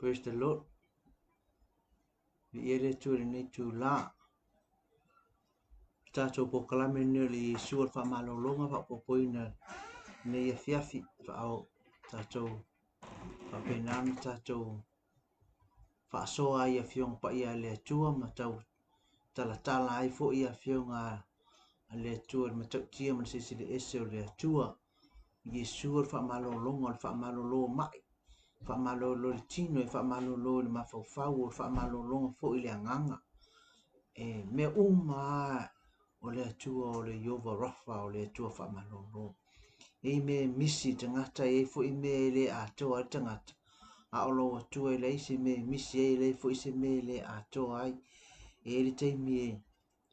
Praise the Lord. Vi ele tu ni tu la. Tato po kalame ni li sual fa malolonga fa po poina ne ia fiafi fa au tato fa penan tato fa soa ia fiong pa ia le tua ma tau tala ai fo ia fionga le tua ma tau tia ma sisi le ese o le tua ia sual fa malolonga fa malolo mai fa malolo le tino fa malolo le mafau fa malolonga fo ile nganga me o le atua o le Yehova Rafa o le atua whamalolo. Me misi tangata fo me le atoa tangata. A olo atua le isi me misi le fo isi me le atoa ai. Le teimi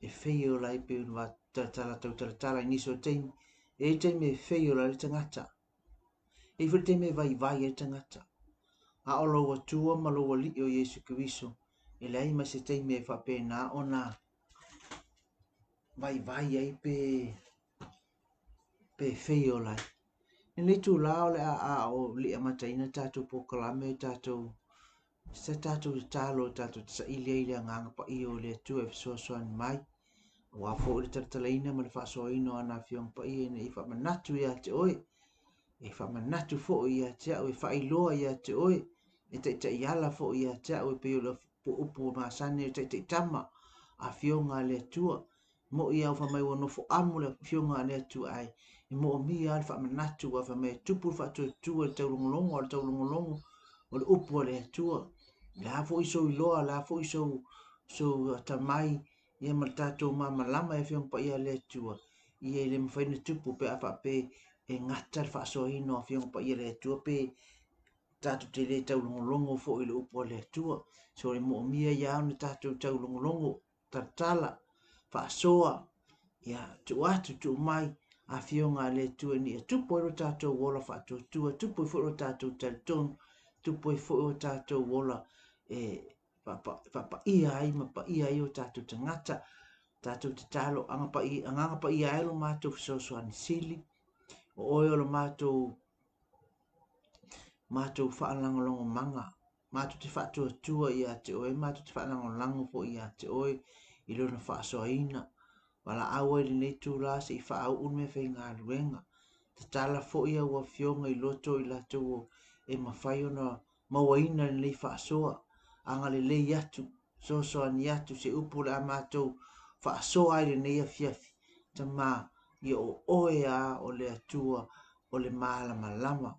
wheo lai pe wa tala niso teimi. Teimi wheo lai tangata. Fo teimi vai e tangata. A olo atua malo wali o Yesu Kiriso. Le ai ma se teimi whapena ona vai ai pe feo lai. Ni tu lao le o li amataina tatu po kalame tatu se tatu talo tatu sa ile nganga pa io le tu e so mai wa fo le tartalaina ma le fa so ino ana fiong pa ie ne fa manatu ia te oi e fa manatu fo ia te o fa ilo ia te oi e te yala fo ia te o pe lo po upu ma sane te tama a fionga le tua mo ia fa mai wono fo amule fionga le tu ai mo mi al fa manatu wa fa me tupu fa tu te longolongo o le upu le tu la fo iso loa la fo iso tamai ia matato mama lama e fiong pa ia le tu ia le mfaina tupu pe afa pe e ngata fa so ino fiong pa ia le tu pe tatu te le tau longolongo fo i le upu le tu so le mo mi ia na tatu longolongo tatala fa soa ia tu mai a fionga le tu ni tu po ro tato wola fa tu po fo ro tato telton tu po fo ro tato wola pa ia ai ma pa ia o tato tangata tato te talo anga pa ia lo mato so an sili o lo mato fa langolongo manga mato te fa tu ia te o mato te fa langolongo fo ia te o i lo na fa so ina wala awe le nei tu la se fa au un me fe nga luenga te tala fo ia wa fionga i loto i la tu e mawhai ona mawaina le nei fa soa anga le le yatu so an yatu se upu le amato fa soa i le nei a fiafi ta ma i o oe a o le atua o le malama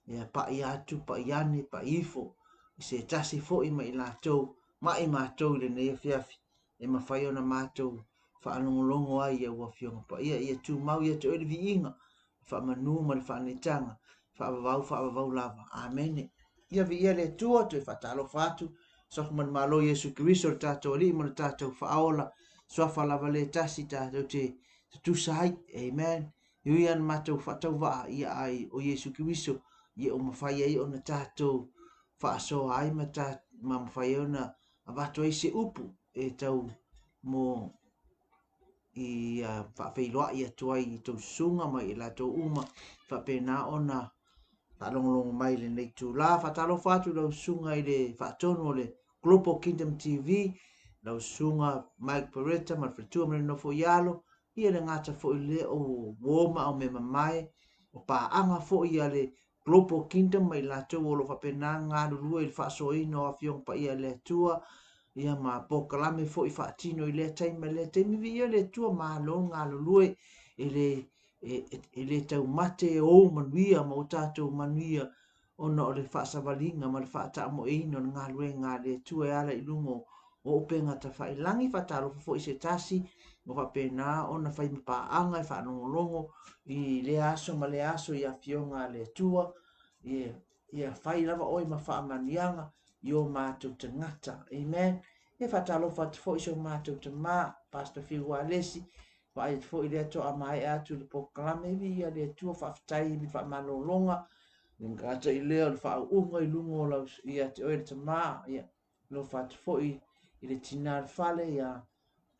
ia pa i atu pa iane pa ifo i se tasi fo i ma i la tu ma i mato le nei a fiafi e mawhai ona mato fa longo ai ia wa fionga pa ia tu mau ia te o le viinga fa manu ma le fa netanga fa vau lava amen ia vi ia le tua tu fa talo fatu so man malo Yesu Kristo tato li mo tato fa ola so fa lava le tasi tato te tu sai amen ian mato fa tau va ia ai o Yesu Kristo ia o mafai ai ona tato fa so ai mata ma mafai ona abato ai se upu e tau mo i fa feiloa ia tuai i tau sunga mai la tau uma fa pena ona ta long mai le nei tu la fa talo fatu lo sunga i le fa tono le Global Kingdom TV lo sunga Mike Peretta ma fretu ma no fo yalo ia le ngata fo le o woma o me mai o pa anga fo ia le Global Kingdom mai la tau lo fa pena nga lu i fa so ino afiong pa ia le tua ia ma pokalame fo i faatino i le taimi vi ia le tua malo ngā lulue le tau mate o manuia ma o tātou manuia ona o le whaasavalinga ma le whaata mo eino ngā lue ngā le tua e ala i lungo o upenga ta whailangi whatalo fo i se tasi o whapena ona whai mapaanga i whanongolongo i le aso ma le aso i a fionga le tua ia whai lava oi ma whaamanianga i o mātou tangata. Amen. E whatalo whatu fo iso mātou te mā, Pastor Phil Walesi, wha e fo i lea to a mai atu le pokalame vi ia lea tua whaftai vi whamalolonga, ni ngata i lea le whaunga i lungo lau ia te oere te mā, ia lo whatu fo i le tina le whale ia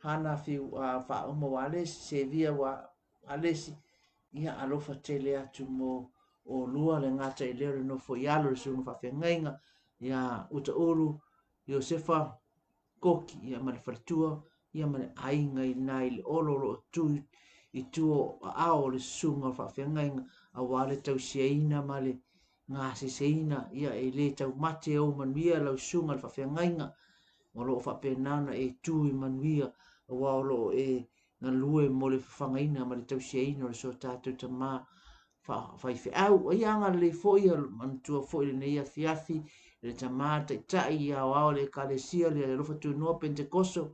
hana Phil whauma Walesi, se via Walesi, ia alofa te lea tu mo o lua le ngata i lea le nofo ialo le sunga whawhengainga, ia uta ulu Iosefa koki ia ma le faletua ia ma le aiga inā i le olo tu i tuo ao le susuga o le faafeagaiga auā le tausiaina ma le gaseseina ia e lē taumate ou manuia lausuga le faafeagaiga o loo faapena e tu i manuia auā o loo e galue mo le fafagaina ma le tausiaina o le so tatou tamā faifeʻau ai agalelei foʻi manatua foʻi lenei afiafi le tamā taʻitaʻi ia ao le ekalesia le alofa tunua pentekoso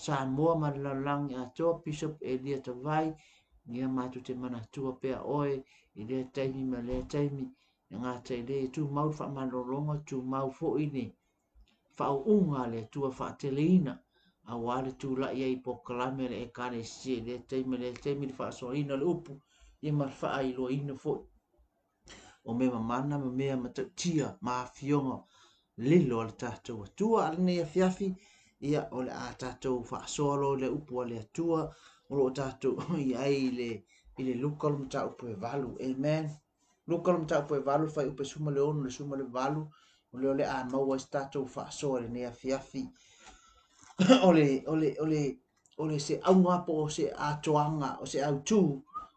Samoa ma le lalolagi atoa Bishop Elia Tavai ia matou te manatua pea oe i lea taimi ma lea taimi e gatai lē tumau le faamalōloga tumau foʻi le faauʻuga le atua faateleina auā le tulaʻi ai pokalame le ekalesia lea taimi le le faasoaina le upu ia ma le faailoaina foʻi o mea mamana ma mea matautia ma afioga lilo a le tatou atua a lenei afiafi ia o le a tatou faasoa lo le upu a le atua o loo tatou i ai i le luka o le mataupu e valu amen luka o le mataupu e valu fai upe suma le ono le suma le valu o le a maua i se tatou faasoa lenei afiafi o le se auga po o se atoaga o se autū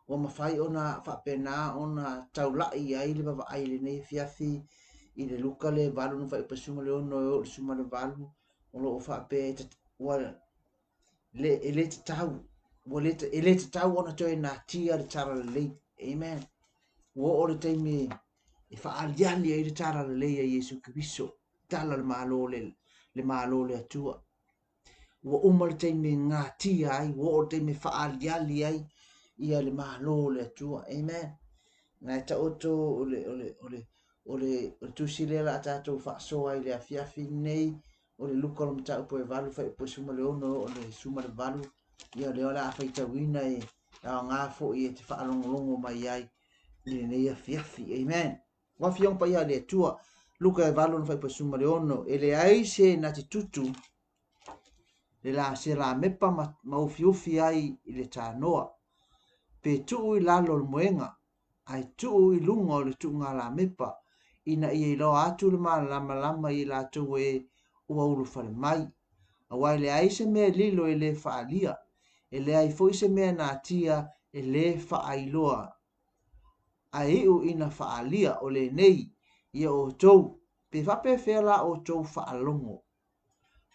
ua mafai ona faapena ona taulaʻi ai le vavaai lenei afiafi i le luka le valu na fai upe suma le ono e o le suma le valu o loo faape ua e lē tatau ua e lē tatau ona toe na tia le tala lelei amen ua oo le taimi e faaaliali ai le tala lelei a Iesu Keriso tala le mālō le atua ua uma le taimi gatia ai ua oo le taimi faaaliali ai ia le mālō le atua amen na e taoto o le tusi lea la a tatou faasoa ai le afiafi nei o le luka o le mataupu e valu fai upu suma le ono o le suma le valu ia lea o le a faitauina e aogā foʻi e te faalogologo mai ai i lenei afiafi amen ua afioga paia le atua luka e valu na fai upu suma le ono e leai se nati tutu se la mepa ma ufiufi ai i le tanoa pe tuu i lalo le moenga ai tuu i lunga o le tuunga la mepa ina ia i loa atu le malama i la tuu e ua ulu fale mai awai le ai se mea lilo e le faalia e le ai foi se mea na tia e le faailoa ai iu ina faalia o le nei ia o tou pe fape fea la o tou faalongo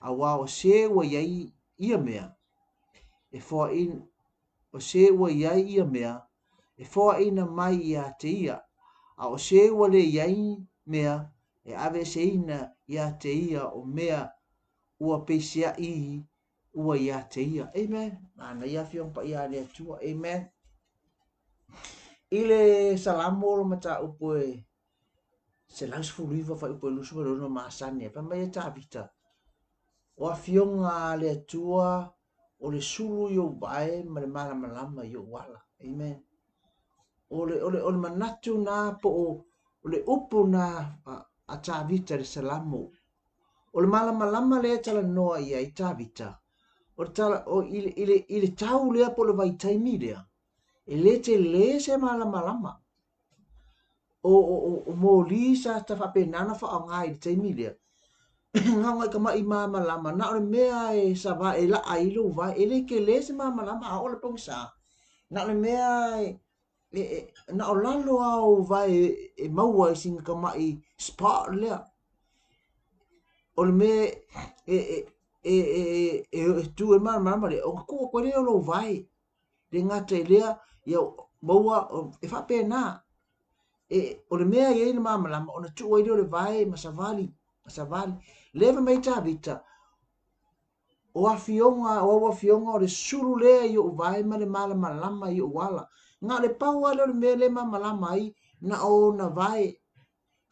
awa o se wa iai ia mea e foa in o se wa iai ia mea e foa ina mai ia te ia a o se wa le iai mea e ave se ina ia te ia o mea ua peisia i ua ia te ia amen ana ia fiong pa ia le tua amen ile salamo lo mata upo se langs fuliva fa upo lusu lo masani pa mai ta vita o afionga le tua o le sulu yo bae ma le malama yo wala amen o le manatu na po o le upu na a ta vita le salamo o le malama le tala noa ia i ta vita o tala o ile tau le po le vai taimi lea e le te le se malama o mo lisa ta fa pe nana fa ngai taimi lea nga ngai ka mai mama lama na o mea e sa va e la ai lo va e le ke le se mama lama o le pongsa na o mea na o lalo au va e maua e singa ka mai spot le o le me tu e mama le o ko le lo vai le ngata le ia maua e fa pe na o le mea ye le mama lama o na tu o le vai masavali leva mai ta vita o afionga o le suru le yo vai ma le malama lama yo wala nga le paua le me le mama lama ai na o na vai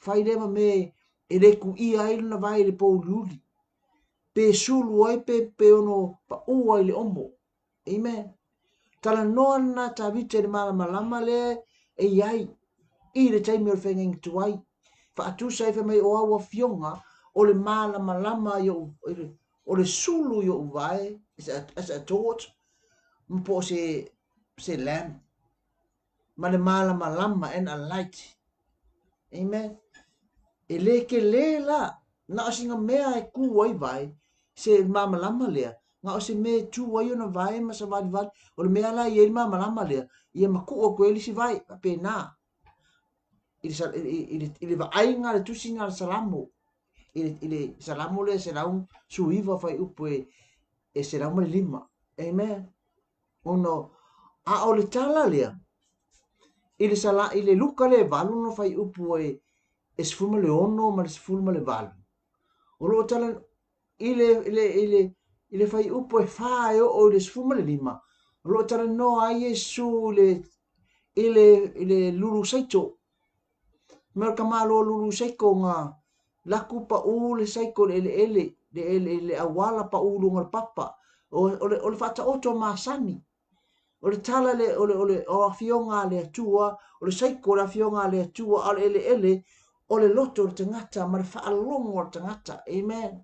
fai le me e le ku ia ai na vai le po luli pe sulu ai pe ono pa ua le omo amen tala noa na ta vita le malama lama le e ai i le taimi o fengeng tuai fa atu sai fa mai o awa fionga o le malama yo o le sulu yo vai as a torch mpo se lamp ma le malama and a light amen e le ke le la na o singa mea e ku ai vai se mama lama lea nga o se me tu ai ona vai ma sa vai vai o le mea la ye mama lama lea ia ma ku o ko eli si vai pe na ili va ai nga le tusi nga le salamu ili salamu le se laun suiva fai upu e se laun le lima amen ono a o le tala lea ili luka le valu no fai upu e sfuma le ono ma le sfuma le valu o lo tala ile fai upo e fai o le sfuma le lima o lo tala no a Yesu ile lulu saito mer kamalo lulu saiko nga laku pa u le saiko le awala pa u lunga papa o le fata oto masani o le tala o afionga le atua o le saiko le afionga le atua o le o le loto o le tangata ma le whaalongo o le tangata amen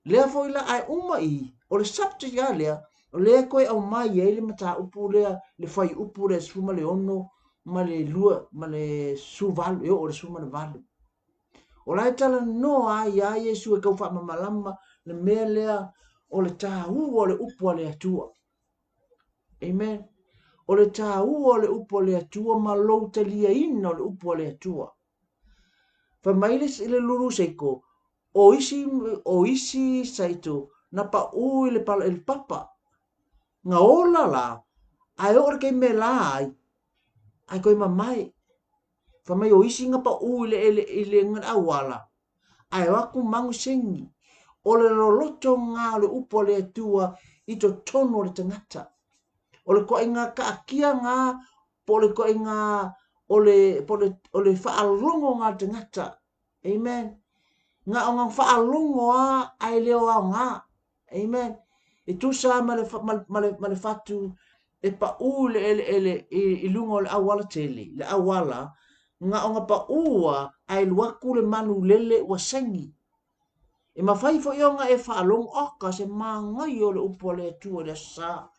lea foi la ai uma i o le sabte ya lea o lea koe au mai e le mata upu lea le fai upu le sfuma le ono ma le lua ma le suvalu e o le sfuma le valu o lai tala no a ia Yesu e kau wha mamalama le mea lea o le tahu o le upu le atua amen o le tahu o le upu le atua ma lou talia ina o le upu le atua fa maile le lulu seiko o isi saito na pa u le pala el papa nga ola la ai o ke me la ai ko mamai fa mai o isi nga pa u le nga awala ai wa ku mangu sengi o le loto nga le upo le tua i to tono le tangata o le ko inga ka kia nga po le ko inga o le fa alongo nga tangata amen nga o nga whaalongo a ai leo a nga. Amen. E tu sa ma le fatu e pa u i lungo le awala tele, le awala, nga o nga pa ua ai luaku le manu lele wa sengi. E mawhai fo io nga e whaalongo oka se mangai o le upo le tua le sa.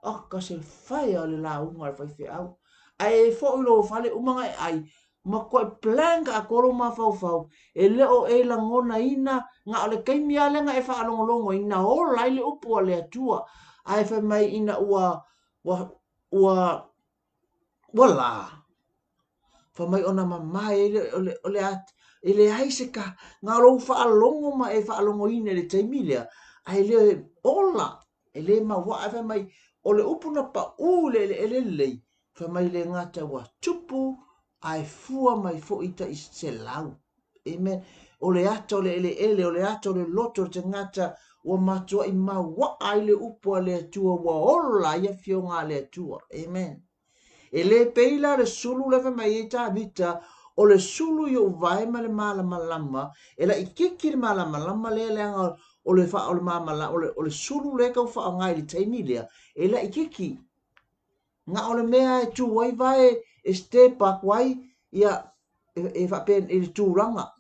Oka se whai o le la unga le whai au. Ai e fo ilo whale umanga ai ma koe planka a koro ma fau e leo e la ngona ina nga ole kaimi ale nga e wha alongolongo ina o lai le upu a le atua ai wha mai ina ua la wha mai ona mamai ole at ele haiseka nga lo wha alongo ma e wha alongo ina le taimilea ai leo e ola e le ma wa e wha mai ole upu na pa ule ele lei wha mai le ngata wa tupu ai fua mai fo ita i se lau. Amen. O le ata o le ele, o le ata o le loto te ngata o matua i ma wa ai le upo le atua wa ola ia fionga le atua. Amen. E le peila le sulu lewe mai e ta vita o le sulu i o vai ma le malama lama e la i kiki le malama lama le anga o le fa o le malama o le sulu le kau fa ngai le taimi lea e la i kiki nga o le mea e tu wai vai e step up wai ia e fa pen e tu ranga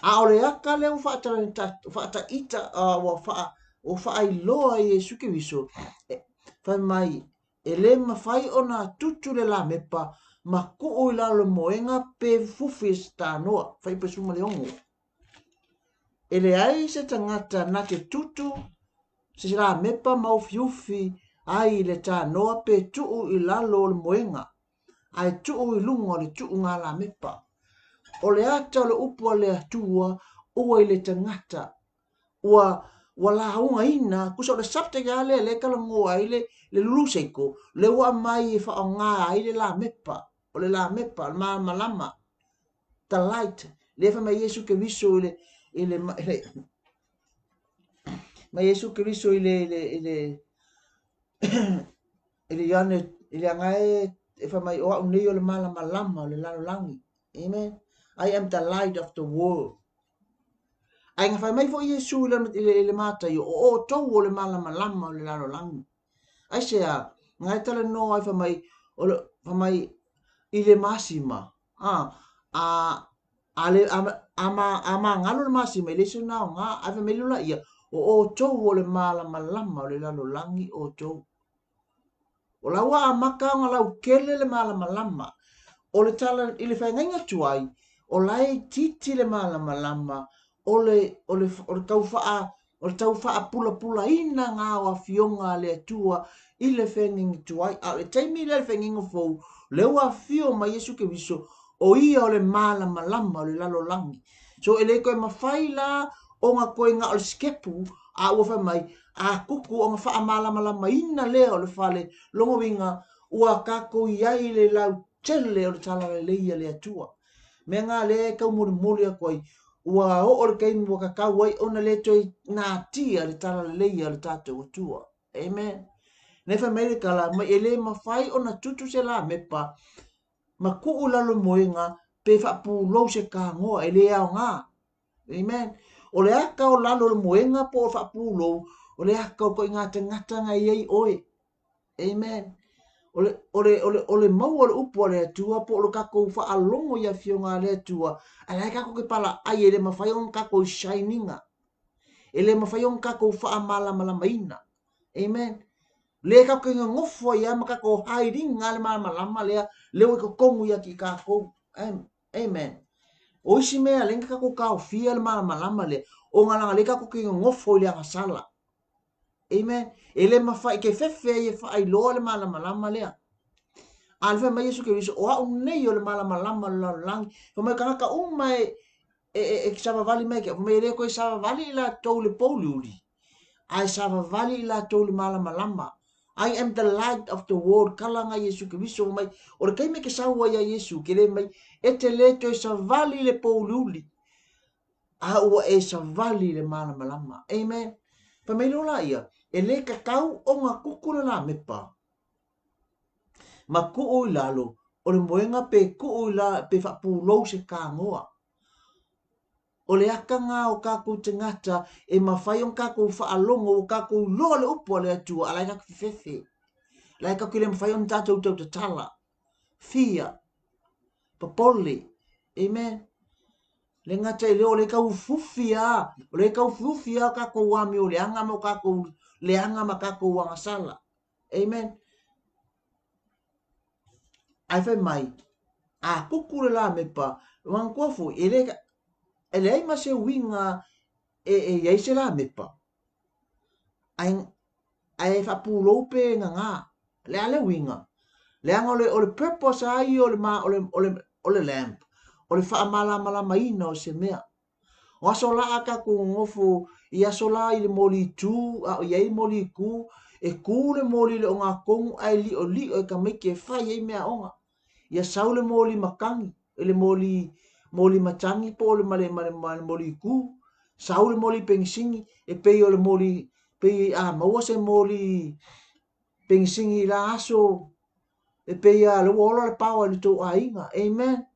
a o le aka le fa ta ita o fa ai loa e suke viso fa mai e le mafai ona tutu le la mepa ma ku o la le moenga pe fufi sta noa fai pe suma le ongo e le ai se tangata na ke tutu se la mepa mau fiufi ai le ta noa pe tu i lalo le moenga ai tu i lungo le tu nga la mepa o le ata o le upu le atua ua i le tangata ua la unga ina kusa o le sapte ga le kalango ai le luseiko le ua mai e wha o ngā ai le la mepa o le la mepa le malama the light le fa mai Yesu ke viso mai Yesu ke viso ele yane ele ngai e fa mai o nei o le malama o le langi amen. I am the light of the world. Ai nga fai mai fo Yesu le mata yo o tau o le malama lama o le lalo langi. Ai se a ngai tala no ai fa mai i le masima. Ama ngalo le masima i le so nao nga ai fa mai lula ia o tau o le malama lama o le lalo langi o tau. O la wa amaka nga lau kele le malama lama. O le tala i le fai ngai ngatu ai o lai titi le malama o le tau faa pula ina ngā wa fionga le atua i le whengingi tuai. A le taimi le whengingi fau, le ua fio ma Yesu ke viso o ia o le malama o le lalo langi. So e le koe mawhai la o ngā koe ngā o le skepu a ua whai mai a kuku o ngā faa malama ina le o le whale longo winga ua kako iai le lau tele o le tala le leia le atua. Me ngā le kau mori a koe ua o le kei mua kakau wai ona le toi ngā tia le tala le leia le tātou atua. Amen. Ne whai mai le kala mai e le mawhai ona tutu se la mepa ma kuu lalo moenga pe whapu lau se ka ngoa e le au ngā. Amen. O le aka o lalo le moenga po o whapu lau o le aka o koe ngā te ngata ngai ei oe. Amen. Ole mau ole upo le atua po lo kako fa alongo ya fionga le atua ala kako ke pala ai ele mafayon kako shininga ele mafayon kako fa amala maina. Amen. Le kako ngofo ya makako hiding ngale malama le ko kongu ya ki kako. Amen. O isi mea le kako ka fia le malama le o ngala le kako ke ngofo le ngasala. Amen. Ele mafai ke fefe ye fa ai lo le malama lea. Alfa mai Yesu ke viso o a nei o le malama la lang. Fa mai ka mai e sava vali mai ke mai le ko sava vali la tole poliuli. Ai sava vali la tole malama. I am the light of the world. Kalanga Yesu ke viso mai o le kai me ke sawa ya Yesu ke le mai e te le to sava vali le poliuli. A ua e sava vali le malama. Amen. Pa mai lo la ia e le kakau o ngā kukura la mepa. Ma ku'u i lalo, o le moenga pe ku'u i la pe whapulou se ka ngoa. O le aka ngā o kako te ngata e mawhai on kako whaalongo o kako loa le upo le atua alai kako whiwhewe. Lai kako le mawhai on tātou tau te tala. Fia. Papole. Amen. Le ngata i leo le kau fufia. O le kau fufia kako wami o le anga mo kako le anga ma kako wangasala. Amen. Ai fai mai, a kukure la me pa, wang kuafu, ele ai ma se winga e se la me pa. Ai fa pulo pe nga, le ale winga. Le anga o le purpose ai o le lamp, o le fa mala maina o se mea. O aso la aka ku ngofu, i aso la i le moli tu, a i moli ku, e ku le moli le o ngā kongu ai li o e ka meke fai ei mea onga. Ia sau le moli makangi, le moli matangi po le moli ku, sau le moli pengisingi, e pei o le moli, pei a maua se moli pengisingi la aso, e pei a le wola le pawa le tau a inga, amen.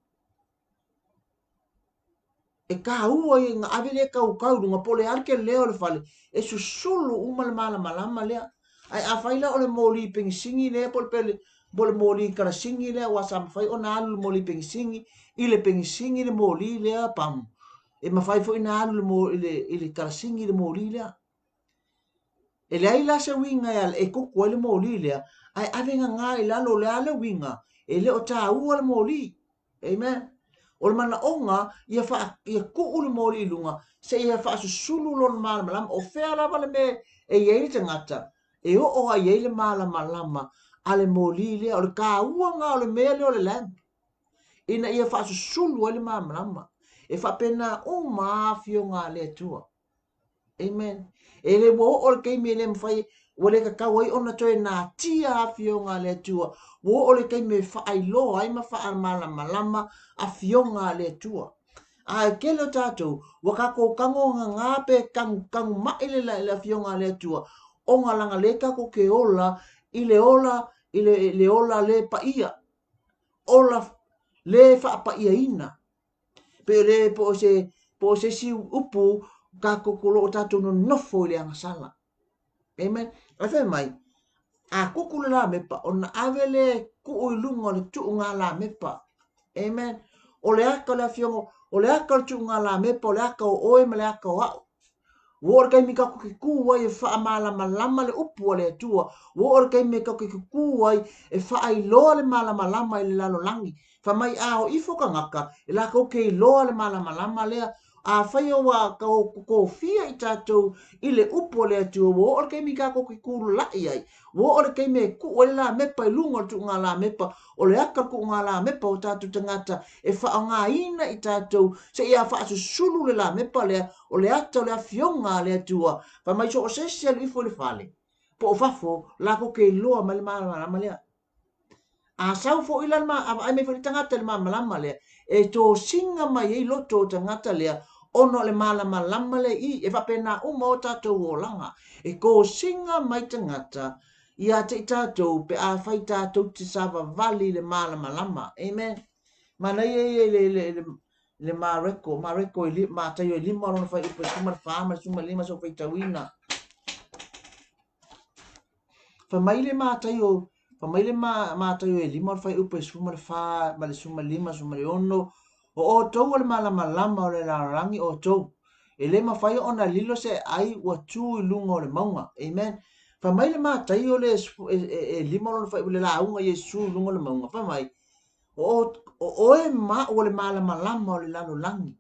E ka ua i ngā avile kau runga po le arke leo le fale, e susulu uma le malama lea, ai a faila o le moli pengisingi lea po le pele, bole moli kara singi le wa sam fai ona alu moli pengisingi ile pengisingi le moli le pam e ma fai fo ina alu ile kara singi le moli le ele ai la se winga ya e ko ko le moli le ai avenga nga ile lo le ale winga ele o ta u le moli amen o mana onga ia fa ia ku le moli lunga se ia fa su sulu lon malam o fe ala vale me e ye te ngata e o ai ile malama ale moli le o le ka ua nga o le mea le o le lamp. Ina ia wha susulu ale mamrama. E wha pena o maafio ngā le tua. Amen. E le wo o le keimi le mwhai o le kakau ai ona toe nā tia afio ngā le tua. Wo o le keimi wha ai lo ai ma wha malama a fio ngā le tua. A e kele o tātou, wakako kango ngā pe kangu maile la fio ngā le tua. O ngā langa le kako ke ola, i le ola le paia. Ola le fa paia ina. Pe le po se si upu ka kokolo o tatu no nofo le anga sala. Amen. A fe mai. A kokolo la mepa ona avele ku uilunga le tuunga la mepa. Amen. O le aka la fiongo, o le aka le tuunga la mepa, o le aka o oe ma le aka o au. wo or kai mi ka ki ku ai e fa mala malama le upu le tua wo or kai mi ka ki ku ai e fa ai lo le mala malama le lalo langi fa mai a o ifo ka ngaka e la ko ke lo le mala malama le a fai o wa ko fia i tatou i le upu le tua wo or kai mi ka ki ku la ai wo or kai me ku o la me pa lunga tu ngala me pa o le aka ku ngala me pa o tatou tangata e fa nga ina i tatou se ia fa su sulu le la me pa le o le ata o le afionga le atua pa mai so o se se lu ifo le fale po o fafo la ko ke loa ma le malama le a sau fo ila ma ai me fo tangata le malama le e to singa mai e loto tangata le ono le malama le i e fa pena o mo tatou o langa e ko singa mai tangata ia te tatou pe a fai tatou te sava vali le malama amen mana ye le mareko i li matai i lima lona fai upe suma le fama suma lima so fai tawina fa mai le matai o fa mai le matai o i lima lona fai upe suma le fa ma le suma lima suma le ono o tou o le malama o le larangi o tou e le mafai ona lilo se ai ua tu i lunga o le maunga amen fa mai le matai o le lima lona fai le launga Yesu i lunga o le maunga fa mai o e ma o le malama o le lalo langi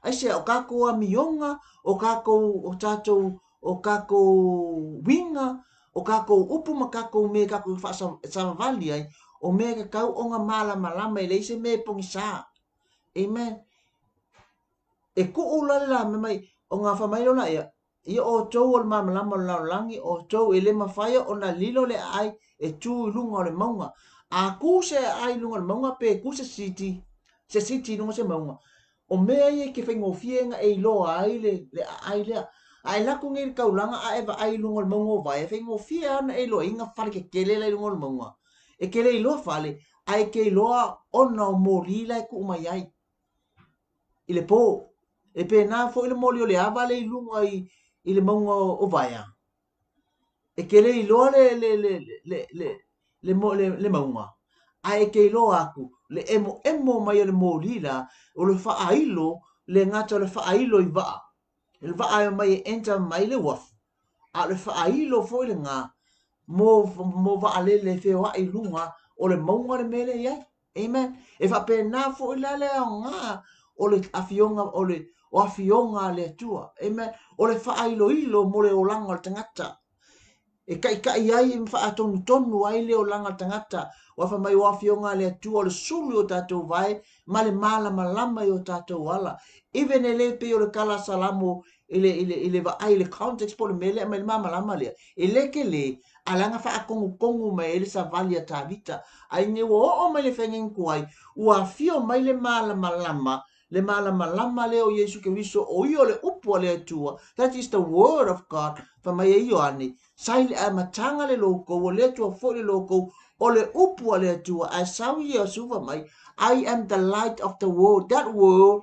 ai se o kako a mionga o kako o tatou o kako winga o kako upu ma kako me kako fa sa vali ai o me ka kau o nga malama i le se me pongi sa amen e ku ula la me mai o nga fa mai lona ia o tou o le malama o le lalo langi o tou e le mafaya o na lilo le ai e tu lunga o le maunga a ku se ai lunga le maunga pe ku se city lunga se maunga o mea ye ke whaingo fienga e loa ai le ai lea ai lako ngei kaulanga a eva ai lunga le maunga o vai e whaingo fia ana e loa inga whare ke kele lai lunga le maunga e kele i loa whale ai ke loa ona o mori lai ku umai ai i le po e pe na fo i le moli o le ava le lunga i le maunga o vai e kele i loa le maunga ai ke loa aku le emo mai le moli la o le whaailo le ngata le whaailo i waa le waa mai e enta mai le waf a le whaailo fo le ngā mo waa le wheo i lunga o le maunga le mele iai amen e whape nā fo i lale a ngā o le afionga o afionga le atua amen o le whaailo ilo mo le olanga o le tangata e kai ai e wha tonu ai le o langa tangata wa fa mai wa fionga le tu o le sulu o tatou vai ma le malama o tatou ala even ele pe o le kala salamo ile va ai le context po le mele ma le malama le ele ke le alanga fa kongu mai ele sa valia tavita ai ne o mai le fengen kuai wa fio mai le malama le o Yesu ke viso o io le upo le tua that is the word of God fa mai e Ioane sai le matanga le loko o le tua fo le loko o le upu le tua a sau ia suva mai I am the light of the world that word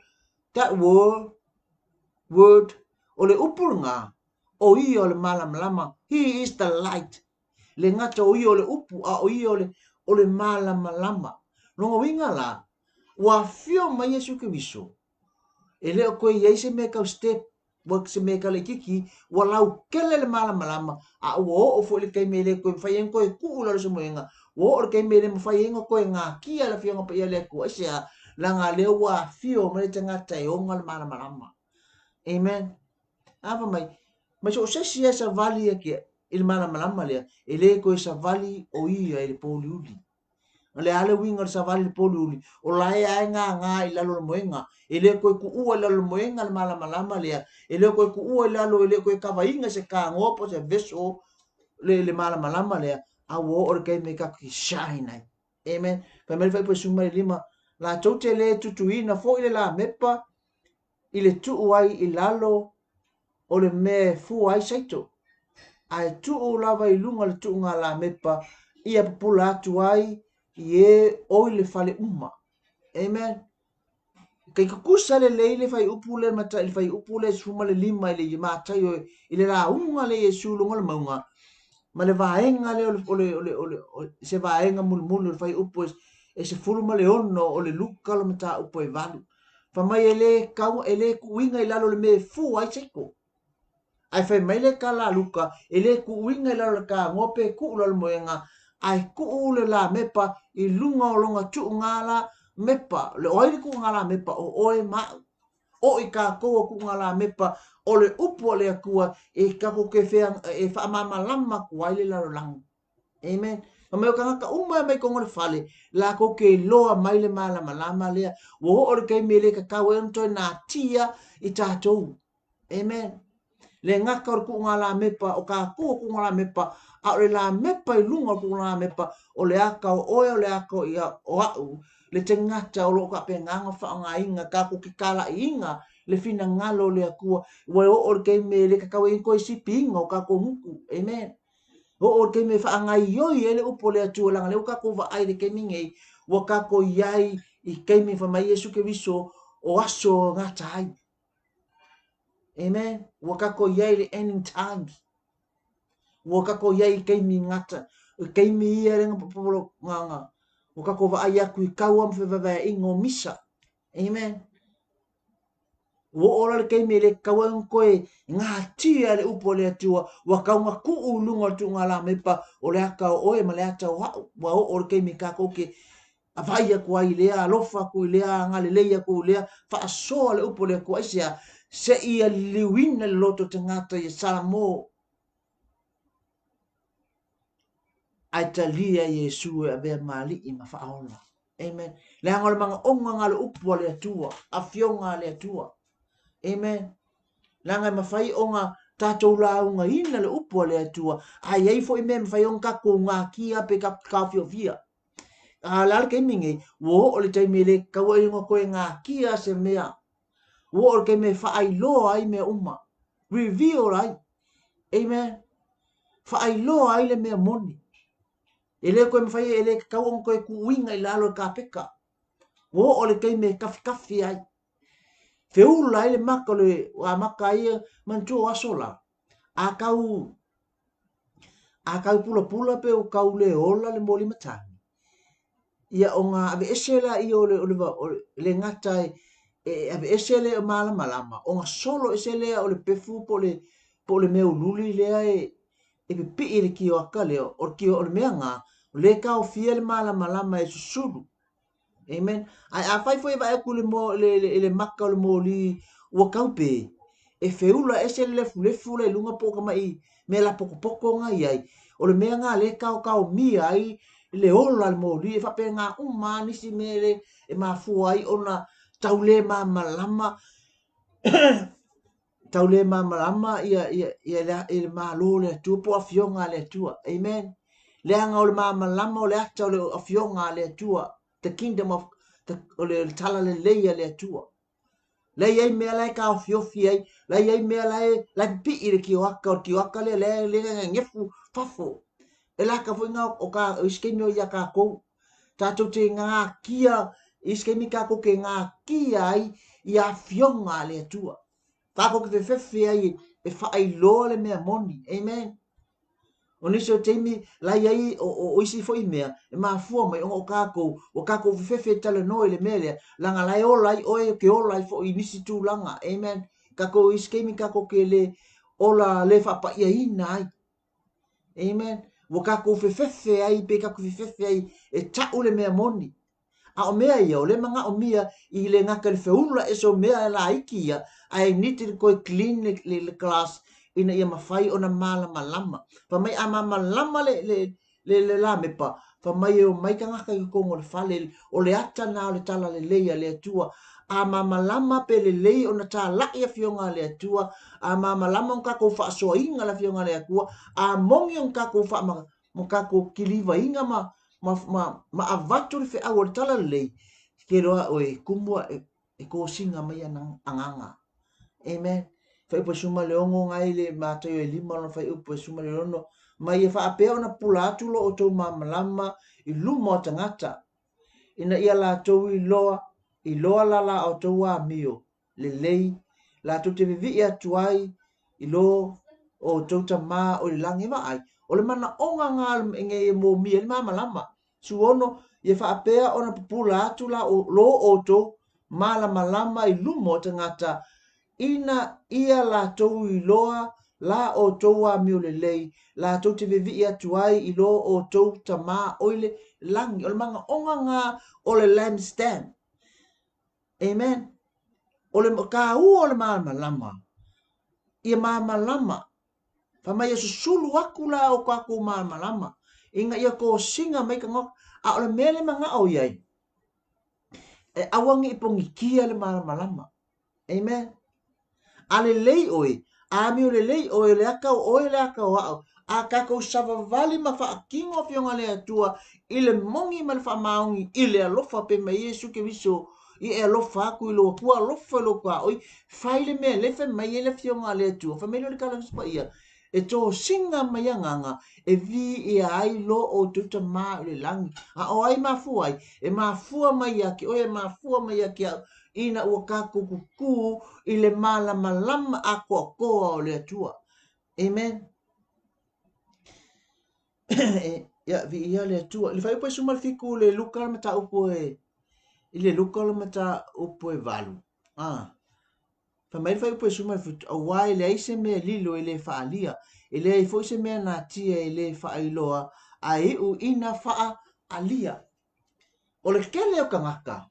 o le upu nga o i o le malama he is the light le ngata o i o le upu a o i o le malama longa winga la wa fio mai Yesu ke viso e le ko ye se me ka step wak se me ka le kiki walau kele le malama a o fo le kai me le ko fa yen ko ku la so moenga wo or kai me le fa yen ko nga ki ala fio nga pa le ko sia la nga le wa fio me te nga tai o nga malama amen ava mai so se sia sa vali ke il malama le ele ko sa vali o ia ele poliuli le ale winga sa vali poliuli o la e nga i lalo moenga ele ko ku u lalo moenga le malama le ele ko ku u lalo ele ko ka vainga se ka ngopo se veso le malama le a wo or ke me ka ki shine amen pa me fa po suma lima la tote le tutuina fo ile la mepa ile tu wai i lalo o le me fu ai saito ai tu o lava i lunga le tu la mepa ia popula atu ai ie o le fale uma amen kai ka kusa le leile fai upule mata le fai upule suma le lima le mata yo ile la unga le Yesu lunga le maunga ma le vaenga le ole se vaenga mul fai upu e se fuluma le ono o le luka lo mata upu e valu fa mai ele kau ele kuinga i lalo le me fu ai seko ai fai mai le kala luka ele ku winga la ka ngope ku lo moenga ai ku le la mepa I lunga o longa tu ngala mepa le oi ku ngala mepa o oe ma o I ka ko ku ngala mepa o le upo le akua e ka ko ke fea e fa mama lama ku ai le la lang amen ma me ka ka uma mai ko ngol fale la ko ke loa mai le mala malama le wo o ke me le ka ka wento na tia I tatou amen le ngaka o ku ngala mepa o ka ku ngala mepa a le la mepa I lunga ku ngala mepa o le aka o le aka ia o au le te ngata o lo ka pe nganga fa nga inga ka ku ki kala inga le fina ngalo le akua wa o ke me le ka ka wen ko si pinga o ka ko muku amen o ke me fa nga yo ele upo le atu la le ka ko va ai le ke mingi wa ka ko yai I ke mi fa mai Yesu ke viso o aso ngata ai amen wakako yai le ending times wakako yai kei mi ngata kei mi ia renga popolo nganga wakako va ai aku I kau am fe ingo misa amen wo ora le kei mi le kau ang koe ngā tia le upo le atua wakau ngā ku ulunga tu ngā la mepa o le aka o e ma le ata wa o le kei mi kako ke a vai aku ai lea alofa ku lea ngale leia ku lea fa asoa le upo le ku aisia se ia liwina le loto te ngata I salamo ai talia Yesu e bea mali I ma whaola. Amen. Le angole manga onga ngale upua le atua, a fionga le atua. Amen. Le angai mawhai onga tātou la unga ina le upua le atua, ai ei fo I mea mawhai onga ko ngā kia pe ka fio via. A lal ke mingi, wo o le taimi le kaua ingo koe ngā kia se mea. Wo o le ke me whaai loa ai mea uma. Reveal ai. Amen. Whaai loa ai le mea moni. Ele koe mwhai ele kau on koe ku winga I lalo ka peka. Wo ole kei me kafi ai. Feula ele maka le wa maka ia mantu asola. A kau pula pe o kau le ola le moli matani. Ia o ngā ave esela I ole le ngatai ave esele o malama. O ngā solo esele o le pefu po le meu luli lea e pe pi le ki o aka leo. O ki o le mea ngā le kau fia le malama e susuru. Amen. Ai a fai foi vai ku le maka le moli o kaupe. E feula ese le fule lunga poka mai me la poko nga ai. O le mea nga le kau mi ai le ola le moli e fa pe nga uma nisi mele e ma fu ai ona taule malama taule malama ia le malo le tu po afionga le tua. Amen. Le anga o le malama o le ata o le afionga le tua. The kingdom of o le tala le leia le atua. Lei ai mea lai ka ofiofi ai, lei ai mea lai pi I le ki o aka le ngefu fafo. E la ka fuinga o ka iskemi o ia ka kou. Tātou te ngā kia, iskemi ka kou ke ngā kia ai I a fionga le atua. Ka kou ke fefe ai e whaai loa le mea moni. Amen. O nisi o teimi lai ai o isi fo I mea e mafua mai o kako fefe tala no le mele langa lai o lai o ke o lai fo I nisi tu langa amen kako iskemi kako ke le ola le fa pa ia ina ai amen wo kako fefe ai pe kako fefe ai e ta o le mea moni a o mea ia o le manga o mia I le ngaka le feula e so mea la ikia ai niti ko clean le class ina ia mawhai ona malama. Pa mai a malama le la mepa. Pa mai o mai ka ngaka I kongo le whale o le ata na o le tala le leia le atua. A malama pe le lei ona ta lai a fionga le atua. A malama on kako wha soa inga la fionga le atua. A mongi on kako wha mo kako kiliva inga ma avatu le whea o le tala le lei. Ke roa oe kumua e ko singa mai anang anganga. Amen. Fai po suma le ongo ngai le mātai e lima ona fai upo e suma le ono. Mai e wha apea ona pula atulo o tau malama I luma o tangata. Ina ia la tau I loa lala o tau a mio. Le lei, la tau te vivi atuai I lo o tau ta maa o le langi ai. O le mana onga ngā inge e mō mia le malama. Su ono, ia wha apea ona pula atula o lo o tau malama I luma o tangata. Ina ia la tau I loa la o tou a mi o le lei, la tou te vevi atu ai I lo o tou ta mā oile langi, o le manga onga ngā o le lampstand. Amen. O le ka o le malama. Ia malama. Whamai asu sulu aku la o kaku malama. Inga ia ko singa mai ka ngok, a o le mele manga o iai. E awangi ipongi kia le malama. Amen. Ale lei oi, a mi o le lei oi le aka o le aka o au. A kako savavali ma wha kingo fionga le atua, I le mongi ma le wha maungi, I le alofa pe mai Yesu ke viso, I e alofa aku I lo kua alofa lo kua oi, whaile mea lefe mai e le fionga le atua, wha mele o le kalang spa ia, e tō singa mai anganga, e vi e ai lo o tuta maa le langi, a o ai mafua ai, e mafua mai ake, o e mafua mai ake au, ina ua kako kuku, I le malama a koa o le atua. Amen. Ya vi ia le atua. Le fai pa suma fiku le luka mata upo e. Le luka mata upo e valu. Fa mai fai pa suma fitu. A wai le aise mea lilo e le faalia. E le ai foi se mea na tia e le faailoa. A u ina faa alia. O le kele o kangaka.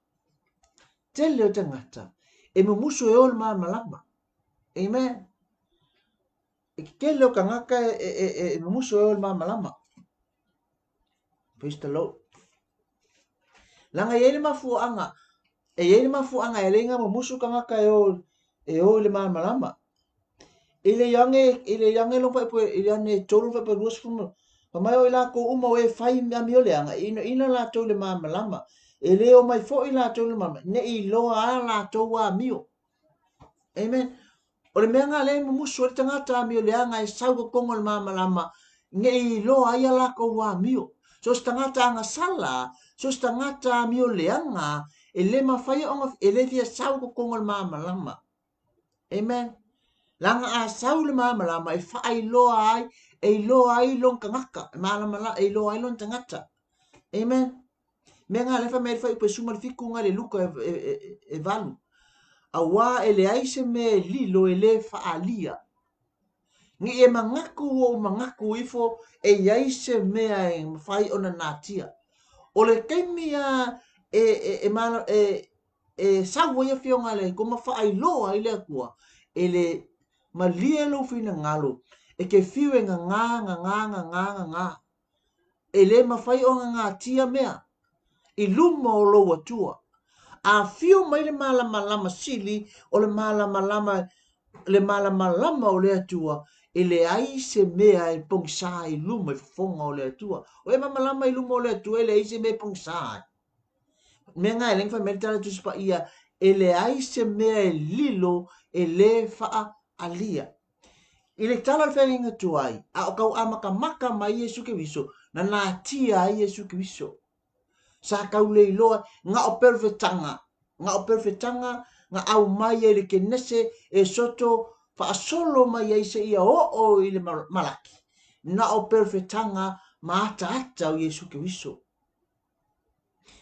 Tele o tangata. E mumuso e ol malama. Amen. Kele o kangaka e mumuso e ol malama. Praise the Lord. Langa yele mafuanga. E yele mafuanga e lenga mumuso kangaka e ol malama. Ile yange lo pa ile ane tolu pa luas fumo. Pamai o ila ko uma we fai mi ole anga ina la tolu malama. Ele o mai fo ila tolu malama. Ne I lo a la tolu a mio. Amen. O le mea ngā le mumuso le tangata mi o le anga e sauko kongo le malama. Nge I lo a ia la ko wa mio. So tangata anga sala, so tangata mi o le anga, e le mawhai onga, e le fia sauko kongo le malama. Amen. Langa a sau le malama, e whaai loa ai, e loa ai long kangaka, malama e loa ai long tangata. Amen. Mea ngā lefa mea whai upe suma le fiku ngā le luka e valu. A wā e le aise me lilo e le whaalia. Ngi e mangaku o mangaku ifo e aise mea e mwhai ona nātia. O le keimia e sawa ia fionga le ko mawhai loa i le akua. E le malia lo fina ngalo. E ke fiwe ngā. E le mawhai o ngā tia mea. I luma o lo atua. A fio mai le malama sili o le malama o le atua e le aise mea e pongsa I luma I fonga o le atua. O e malama I luma o le atua e le aise mea pongsa. Mea ngai leng fa mertala tuspa ia e le aise mea e lilo e le faa alia. I le tala le whainga tuai a o kau amaka mai Yesu ke viso na nā tia ai Yesu ke viso. Sa kau le iloa nga o perfetanga nga au mai e le kenese e soto fa solo mai e se ia o I le malaki na o perfetanga ma ata o Yesu Kristo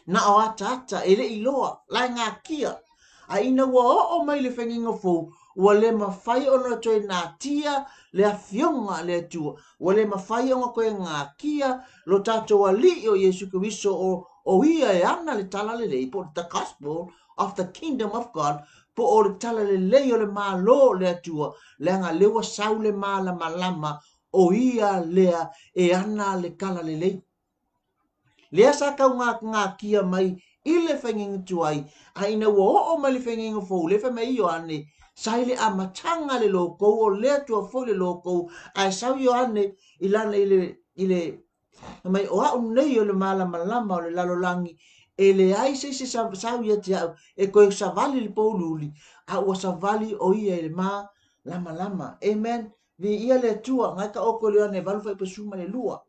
na o ata e le iloa la nga kia a ina wa o mai le fenginga fo wa le mafai ona toi na tia le afionga le tua wa le mafai ona koe nga kia lo tato wa li o Yesu Kristo o ia e ana le tala le lei po the gospel of the kingdom of God po o le tala le lei o le malo le atua le anga lewa sau le malama o ia lea e ana le kala le lei. Lea sa kau ngā kia mai I le whainginga tuai a ina wa o mai le whainginga fōu le wha mai o ane sai le amatanga le loko o le atua fōu le loko a sau i o ane I lana I le mai o au nei o le malama o le lalolangi e le ai se sau ia te au e koe savali le pōluli a ua savali o ia I le lama. Amen. Vi ia le tua ngai ka oko le ane valu fai pasuma le lua.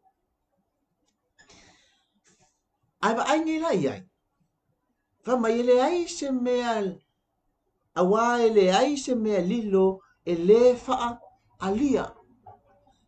Ai ba ai ngai lai ai. Fa mai le ai se mea awa le ai se mea lilo e le faa alia.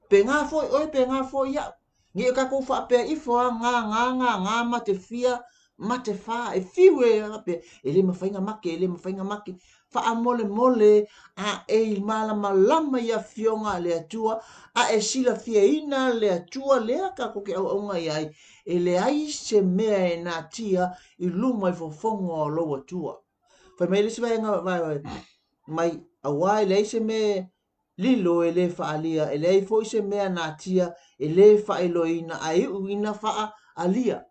Pe ngā fo ia. Ngi ka ko fa pe I fo nga ma te fia ma te fa e fiwe pe e le mafainga make mole mole a e malama ia fionga le atua a e sila fiaina le atua lea ka ko ke au ai e le ai se mea e na tia i luma i fofonga o lo atua fa mai le se vai mai awai le se me lilo e le faalia e le foi se mea na tia e le faeloina ai uina fa alia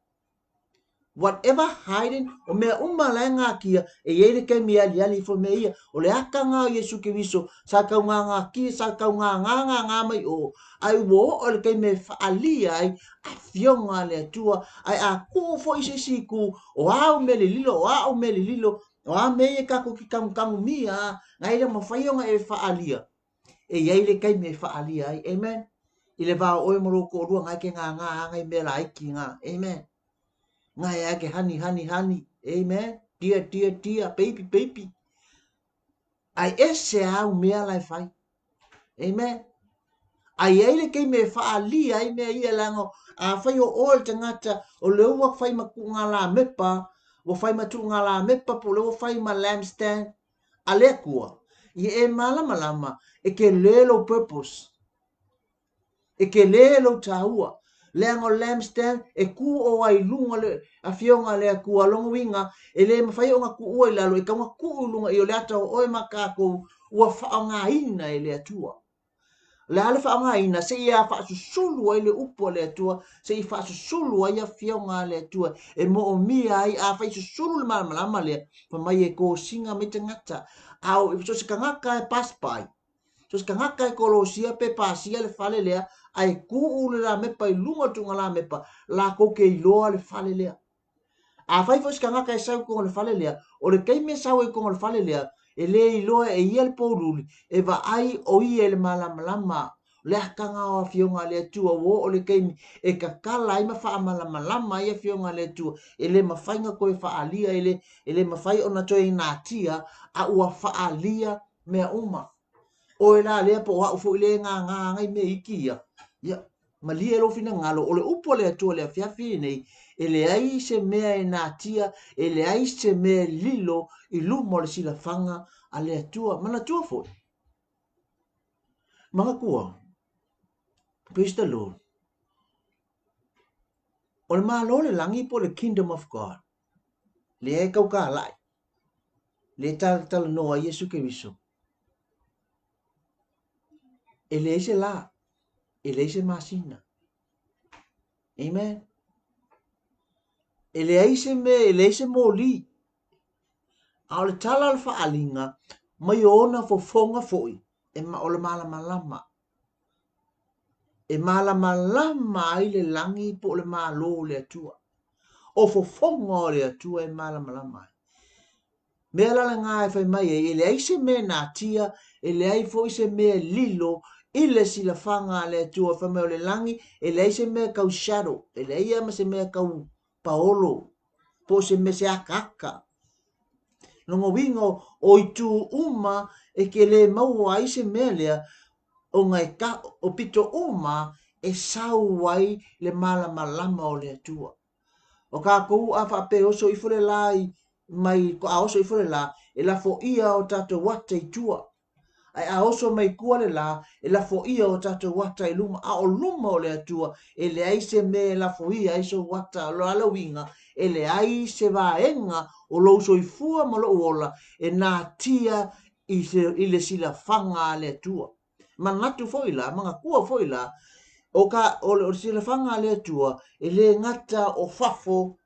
whatever hiding o mea umalenga kia e yele ke mi ali fo me ia o le akanga o Yesu Kristo sa ka nga ki sa ka nga mai o ai wo o le ke me alia ai a fionga le tua ai a ku fo ise siku o a o me le lilo o a me e ka ko ki kam mia ngai le mo faionga e fa alia e yele ke me fa alia ai amen ile va o mo ko ru ngai ke nga ngai me la ki nga amen ngai ake hani amen tia baby ai ese au mea lai fai amen ai ele ke me fa ali ai me ia lango a fai o ol tangata o le ua fai ma ku ngala mepa o fai ma tu ngala mepa po le fai ma lampstand ale kua i e malama e ke lelo purpose e ke lelo taua leango lampstand e ku o ai lunga le a fionga le ku alonga winga e le mafai o nga ku o lalo e ka nga ku lunga i o le ata o e makako ua whaanga ina e le atua le ale whaanga ina se ia wha susulu ai le upo le atua se i wha susulu ai a fionga le atua e mo o mia ai a wha susulu le malama le pa mai e ko singa me te ngata au so se kangaka e paspai so se kangaka e kolosia pe pasia le fale lea ai ku la mepa i lunga tunga la mepa la ko ke iloa le fale lea a fai fo skanga ka sau ko le fale lea o le kai me sau e ko le fale lea e le iloa e ia le poruli e va ai o ia le malama le kanga o fionga le tua wo o le kai e ka kala ai ma fa malama ia fionga le tua e le mafainga ko e fa alia e le mafai ona toi na tia a ua fa alia me uma o e la le po wa fo le nga ngai me ikia ya malia lo fina ngalo o le upo le atua le fiafi nei e le ai se mea e nā tia e le ai se mea lilo i lumo le sila fanga a le atua mana tua fo mga kua praise the Lord o le malo le langi po le kingdom of God le e kau ka lai le tal noa Yesu Keriso e le se la e le se masina amen e le aise me e le aise moli a le tala al faalinga mai ona fo fonga foi e ma o le malama e malama ai le langi po le malo le atua o fo fonga o le atua e malama me la nga e fai mai e le aise me na tia e le ai foi se me lilo ile sila fanga le atua fa me o le langi e le aise me kau shadow e le ia ma se me kau paolo po se me se akaka longo wingo o itu uma e ke le mau ai se melea o ngai ka o pito uma e sau ai le malama o le atua o ka ko a fa pe o so i fole lai mai ko a o so i fole la e la fo ia o tato wata i tua ai a oso mai kua le la e la fo ia o tato wata i luma a o luma o le atua e le ai se me la fo ia i so wata lo ala winga e le ai se vaenga o lo so i fua ma lo ola e nā tia i le sila fanga le atua ma natu fo ila manga kua fo ila o ka o le sila fanga le atua e le ngata o fafo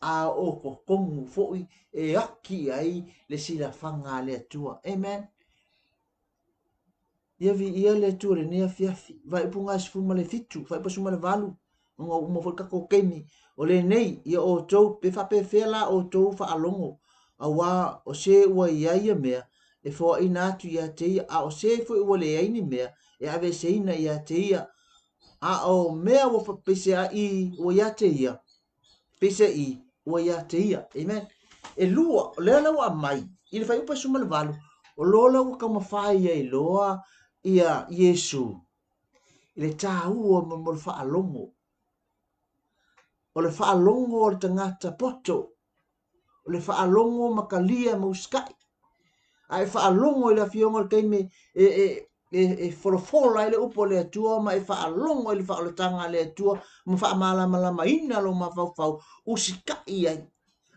a o ko kongu fo e aki ai le sila fanga le atua amen ia vi ia le tu le nea fiafi vai punga sfuma le fitu vai pasuma le valu ngo mo fo ka ko kemi o le nei ia o tou pe fa pe fela o tou fa alongo a wa o se wa ia mea e fo ina tu ia te a o se fo o le ai ni mea e ave se ina ia te ia a o mea wo fa pe se ai o ia te ia pe se i o ia te ia amen e lua le la wa mai il fa pasuma le valu o lola o ka mafai ai loa ia Yesu le tāua mo le whaalongo o le whaalongo o le tangata poto o le whaalongo makalia mo skai ai whaalongo i la fionga kei me wholofola i le upo le atua, ma e whaalongo i le whaalatanga le atua, ma whaamalama ina lo ma whau usika i ai.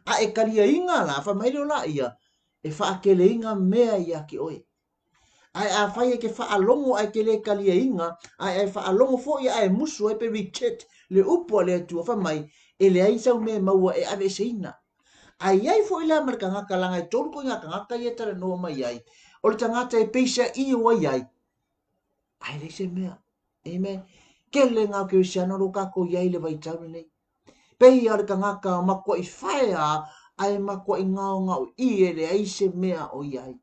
A e karia inga la, whamaile o la ia, e whaakele inga mea ia ki oi. Ai a whai e ke whaalongo ai ke le kalia inga, ai whaalongo fo ia ai musu ai pe reject le upo le atua, whamai, e le aisau me maua e ave seina. Ai ai fo ila marka ngaka langa e tolu ko ngaka ngaka ia tala noa mai ai. O le tangata e peisa i o ai ai. Ai le se mea. Amen. Kele ngā ke usiano lo kako iai le vai tau nei. Pei ar ka ngaka makua i whaea ai makua i ngao ngau i e le aise mea o iai.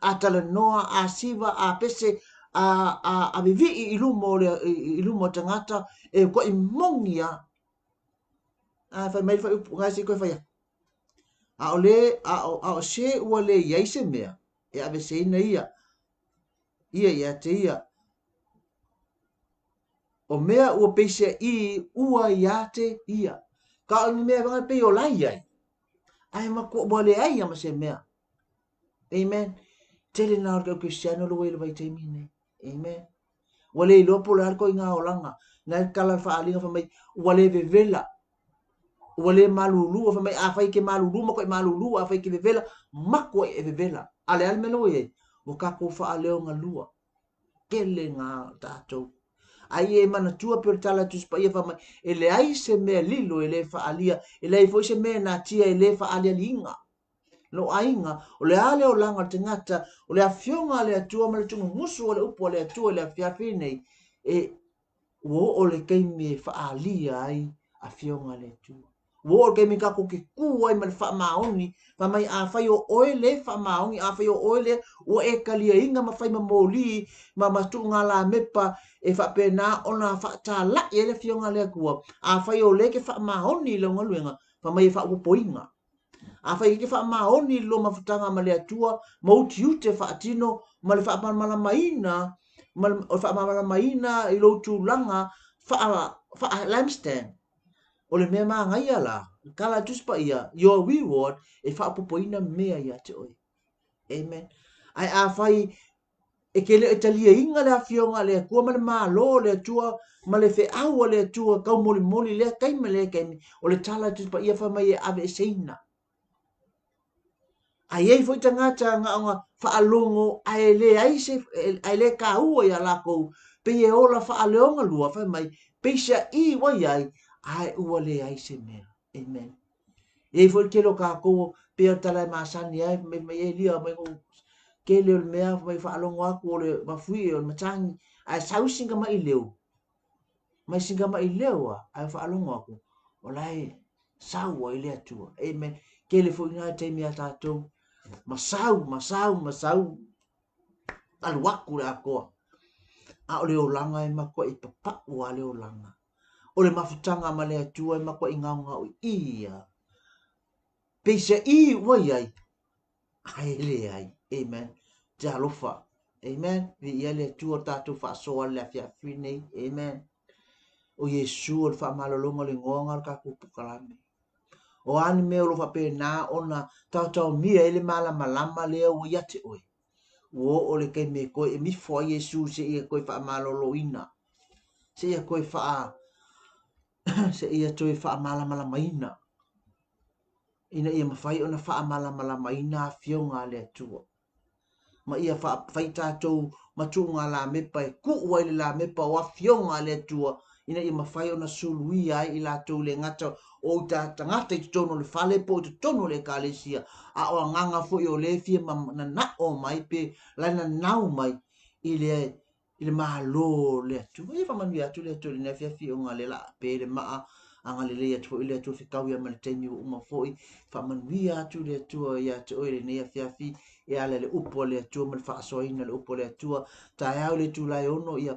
A tala noa, a siva, a pese, a vivi i lumo tangata e kua i mongia. A whai mai whai upu ngā si koe whai. A o se ua le iai se mea, e ave se ina ia te ia. O mea ua peise i ua ia te ia. Ka o ni mea vanga pe o lai ai. Ai makua ua le ai ama se mea. Amen. Tele na orka Cristiano lo wele vai teimi nei. Amen. Ua le ilopo le arko i ngā olanga. Na kala whaalinga whamai, ua le vevela. Ua le malulu, o whamai a whai ke malulu, mako i malulu, a whai ke vevela, mako e vevela. Ale ale meno e, o kako wha leo ngā lua. Kele ngā tātou. Ai e mana tua pe tala tu spa ia whamai, e le ai se mea lilo e le wha alia, e le foi se mea nā tia e le wha alia linga. No ainga, o le ale o langa te ngata, o le a fionga le atua, ma le tungu musu o le upo le atua, le a fiafine, e o le keimi e wha alia ai, a fionga le atua. Wo ke mi ka ko ke ku ai mal fa maoni fa mai a fa yo oile fa maoni a fa yo oile o e kalia inga ma fa ma moli ma tu ngala mepa e fa pena ona fa ta la e le fionga le ku a fa yo le ke fa maoni lo ngaluenga fa mai fa u poinga a fa ke fa maoni lo ma futanga ma le atua ma uti ute fa atino ma le fa mala maina ma fa mala maina i lo tu langa fa lamstand o le mea maa ngai ala, kala tuspa ia, your reward, e whaapopoina mea ia te oi. Amen. Ai a whai, e ke le talia inga le awhionga le kua ma le maa lo le tua, ma le whe aua le tua, kau moli moli le kaima le kaimi, o le tala tuspa ia whamai e ave e seina. Ai ei foi tangata nga nga whaalongo, ai le aise, ai le ka ua ia lako, pe e ola whaaleonga lua whamai, peisa i wai ai, ai ua le ai se mea. Amen. E foi ke lo ka ko pe tala ma sani ai me e lia me ko ke le mea mai fa longo aku le ma fui o matangi ai sau singa mai leo. Mai singa mai leo ai fa longo aku. Olai sau o ile atu. Amen. Ke le foi nga te mea tatou. Masau. Al waku le ako. A o le olanga e mako i papa o le olanga. O le mafutanga ma le atua e mako i ngau ia. Peisa i wai ai. Ai le ai. Amen. Te alofa. Amen. Vi ia le atua tātou whaasoa le afia whine. Amen. O Yesu o le whaamalolonga le ngonga ka kupukalame. O ani mea lo whape nā ona tātou mia ele malama lea o iate oi. O le kei me koe e mifo a Yesu se ia koe whaamalolo ina. Se ia koe se ia toi whaamalama ina. Ina ia mawhai ona whaamalama ina fionga le atua. Ma ia whai tātou matunga la mepa e kuua ile la mepa o a fionga le atua. Ina ia mawhai ona sului ai i la tau le ngata o ta tangata i tono le fale po i tono le kalesia. A o nganga fo i o le fia na na o mai pe la na nau mai i le mahalo le atua. Ia whamanu atu le atua le nefia fionga le la pe le maa. Anga le lea tu ile tu fikau ya mal temi uma foi fa manuia tu le tu ya tu ile ne fiafi ya le upo le tu mal fa so ina le upo le tu ta ya le tu la ono ya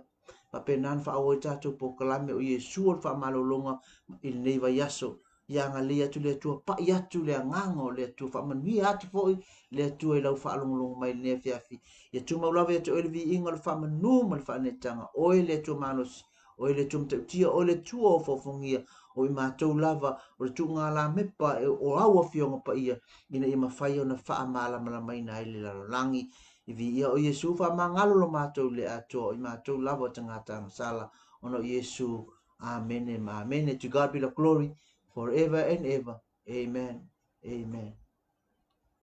pa penan fa o ta tu po klame o Yesu fa malolonga il ne va yaso ya nga le tu le tu pa ya tu le ngango le tu fa manuia tu foi le tu ile fa long mai ne fiafi ya tu ma love tu ile vi inga fa manu mal fa ne tanga o ile tu manos o ile tu tia o le tu o fofongia o i mātou lava o le tūnga la mepa o aua fionga pa ia ina i mawhai o na wha malama ina i le lalolangi i vi ia o Iesu wha mangalo lo mātou le atua o i mātou lava tangata sala ono Iesu. Amen and amen. To God be the glory forever and ever. Amen. Amen.